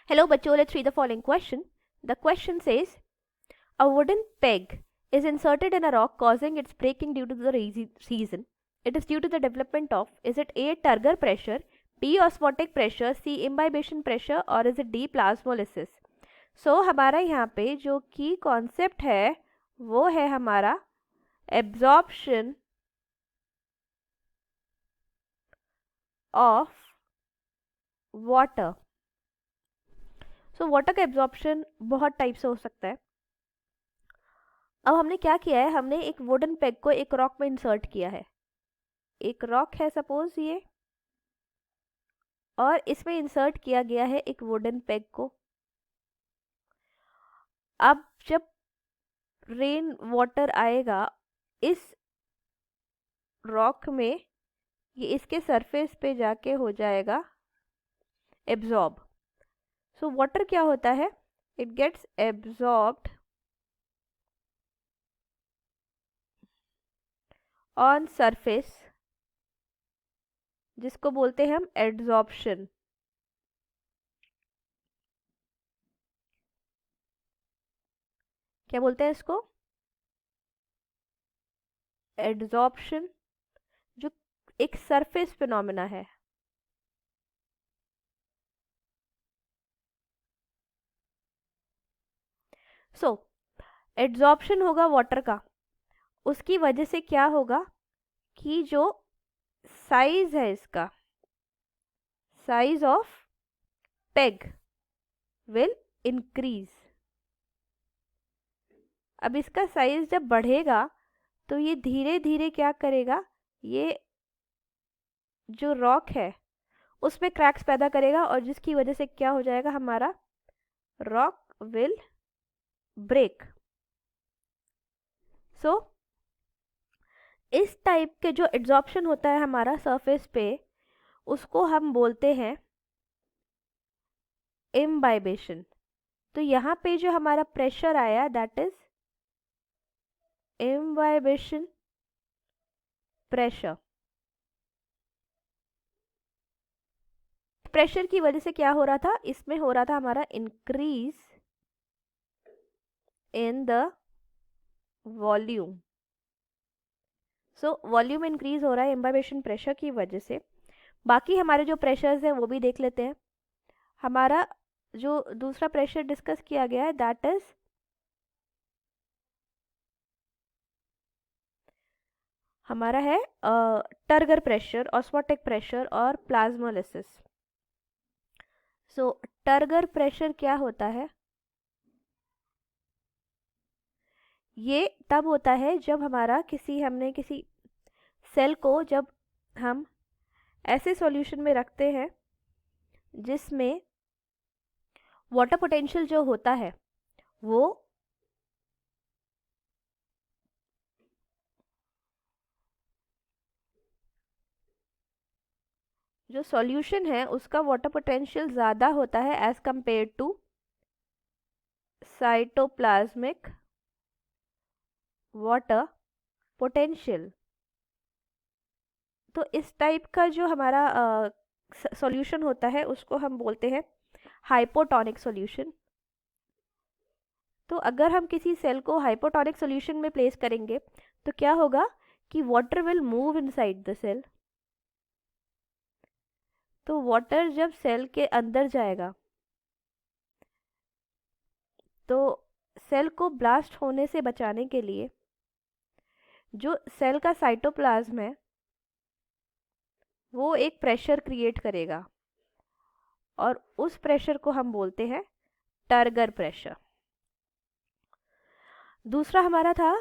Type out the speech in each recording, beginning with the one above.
Hello, bachcho, let's read the following question. The question says, a wooden peg is inserted in a rock causing its breaking due to the reason. It is due to the development of, is it A. Turgor pressure, B. osmotic pressure, C. imbibition pressure और is it D. plasmolysis. So हमारा यहाँ पे जो की concept है वो है हमारा absorption of water. So water का एब्जॉर्प्शन बहुत टाइप से हो सकता है. अब हमने क्या किया है, हमने एक वुडन पेग को एक रॉक में इंसर्ट किया है. एक रॉक है सपोज ये, और इसमें इंसर्ट किया गया है एक वुडन पेग को. अब जब रेन वाटर आएगा इस रॉक में, ये इसके सरफेस पे जाके हो जाएगा एब्जॉर्ब. सो वाटर क्या होता है, it gets absorbed on surface, जिसको बोलते हैं हम एड्सॉर्प्शन. क्या बोलते हैं इसको, एड्सॉर्प्शन, जो एक सरफेस फिनोमेना है. सो एड्सॉर्प्शन होगा वाटर का. उसकी वजह से क्या होगा कि जो साइज है इसका, size of peg will increase. अब इसका साइज जब बढ़ेगा तो ये धीरे धीरे क्या करेगा, ये जो रॉक है उसमें क्रैक्स पैदा करेगा और जिसकी वजह से क्या हो जाएगा, हमारा रॉक विल ब्रेक. सो इस टाइप के जो एड्सॉर्प्शन होता है हमारा सरफेस पे, उसको हम बोलते हैं इम्बाइबेशन. तो यहाँ पे जो हमारा प्रेशर आया that is imbibition pressure. Pressure की वजह से क्या हो रहा था, इसमें हो रहा था हमारा increase in the volume. So volume increase हो रहा है इम्बाइबेशन प्रेशर की वजह से. बाकी हमारे जो प्रेशर्स हैं वो भी देख लेते हैं. हमारा जो दूसरा प्रेशर डिस्कस किया गया है दैट इज हमारा है टर्गर प्रेशर, ऑस्मोटिक प्रेशर और प्लाज्मोलिसिस. सो टर्गर प्रेशर क्या होता है, ये तब होता है जब हमारा हमने किसी सेल को जब हम ऐसे सॉल्यूशन में रखते हैं जिसमें वाटर पोटेंशियल जो होता है वो जो सॉल्यूशन है उसका वाटर पोटेंशियल ज़्यादा होता है as compare to cytoplasmic water potential. तो इस टाइप का जो हमारा सॉल्यूशन होता है उसको हम बोलते हैं हाइपोटोनिक सॉल्यूशन. तो अगर हम किसी सेल को हाइपोटोनिक सॉल्यूशन में प्लेस करेंगे तो क्या होगा कि water will move inside the cell. तो वाटर जब सेल के अंदर जाएगा तो सेल को ब्लास्ट होने से बचाने के लिए जो सेल का साइटोप्लाज्म है वो एक प्रेशर क्रिएट करेगा और उस प्रेशर को हम बोलते हैं टर्गर प्रेशर. दूसरा हमारा था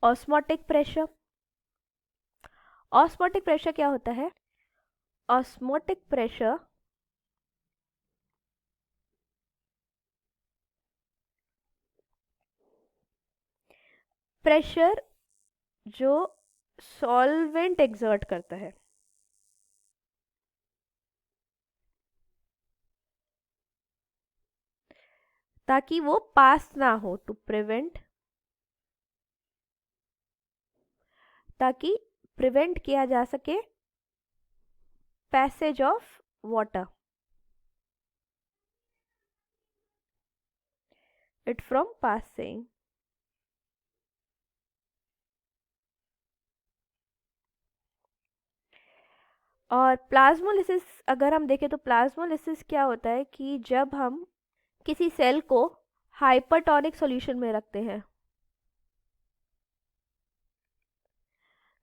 ऑस्मोटिक प्रेशर. ऑस्मोटिक प्रेशर क्या होता है, ऑस्मोटिक प्रेशर प्रेशर जो सॉल्वेंट एक्सर्ट करता है ताकि वो पास ना हो, टू प्रिवेंट, ताकि प्रिवेंट किया जा सके passage of water? It from passing. और प्लाज्मोलिसिस अगर हम देखें तो प्लाज्मोलिसिस क्या होता है कि जब हम किसी सेल को हाइपरटोनिक सॉल्यूशन में रखते हैं।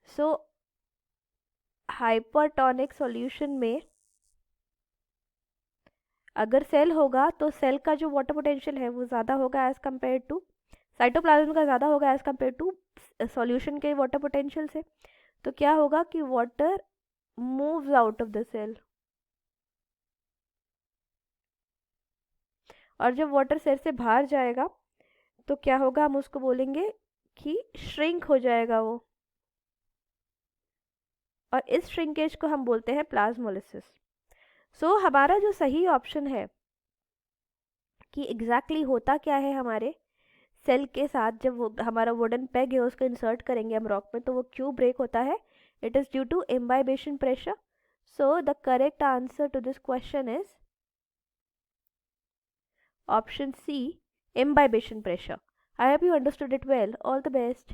सो हाइपरटोनिक सॉल्यूशन में अगर सेल होगा तो सेल का जो वाटर पोटेंशियल है वो ज़्यादा होगा एज़ कम्पेयर टू, साइटोप्लाज्म का ज़्यादा होगा एज़ कम्पेयर टू सॉल्यूशन के वाटर पोटेंशियल से। तो क्या होगा कि water moves out of the cell, और जब वाटर सेल से बाहर जाएगा तो क्या होगा, हम उसको बोलेंगे कि श्रिंक हो जाएगा वो, और इस श्रिंकेज को हम बोलते हैं प्लाज्मोलिसिस। सो हमारा जो सही ऑप्शन है कि एग्जैक्टली होता क्या है हमारे सेल के साथ जब वो हमारा वुडन पेग है उसको इंसर्ट करेंगे हम रॉक में तो वो क्यों ब्रेक होता है, it is due to imbibition pressure. So the correct answer to this question is option C, imbibation pressure. I hope you understood it well. All the best.